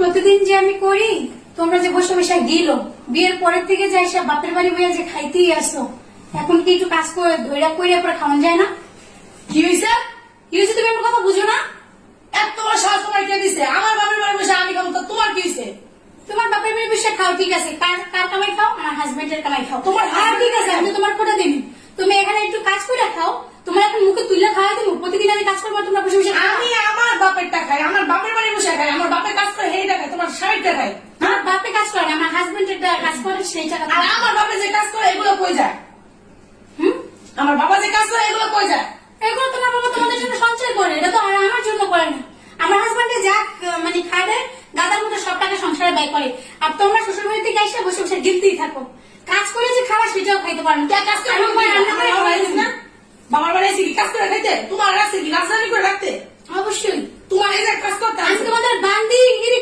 প্রতিদিন যে আমি করি, তোমরা যে বসে বসে দিল, বিয়ের পরের থেকে যাই সব বাপের বাড়ি বইয়া যে খাইতেই আসো, এখন কি একটু কাজ করে ধৈর্য কইরা পরে খাওয়ান যায় না? কি হয়েছে? কি হয়েছে তুমি আমার কথা বুঝো না? এত বড় সাহস তোমার কে দিছে? আমার বাপের বাড়ি বসে আমি খাবো, তো তোমার কি হয়েছে? তোমার বাপের বাড়ি বসে খাও, ঠিক আছে, কার কার কামাই খাও? আমার হাজবেন্ডের কামাই খাও। তোমার আর ঠিক আছে, আমি তো তোমার কোটা দিবি, তুমি এখানে একটু কাজ করে খাও, তোমার এখন মুখে তুলে খাওয়া দেবো, প্রতিদিন আমি কাজ করবো, তোমরা বসে বসে খাও। আমি আমার বাপের টাকায়, আমার বাপের বাড়ি বসে খাই, আমার বাপের কাজ করে সেই টাকায়, তোমার স্বামীর টাকায়। আমার বাপে কাজ করে না, আমার হাজবেন্ডের কাজ করে, সেই টাকা আর আমার বাপে যে কাজ করে এগুলো কই যায়? হুম, আমার বাবা যে কাজ করে এগুলো কই যায়? এগুলো তোমার বাবা তোমাদের জন্য সঞ্চয় করে, এটা তো আমার জন্য করে না। আমার হাজবেন্ডে যা মানে খায় দেয়, দাদার মতো সব টাকা সংসারে ব্যয় করে, আর তোমরা শ্বশুর বাড়ি থেকে এসে বসে বসে গিলতেই থাকো। কাজ করে যে খাওয়া সেটাও খাইতে পারো না। কাজ করে আমি তোমায় রান্না করে খাওয়াই দিই না। বাবার বাড়ি এসে কি কাজ করে খাইতে? তোমার রাখছে কি রাজধানী করে রাখতে? অবশ্যই তোমার এই যে কাজ করতে আমি আছে। তোমাদের বান্দি গিরি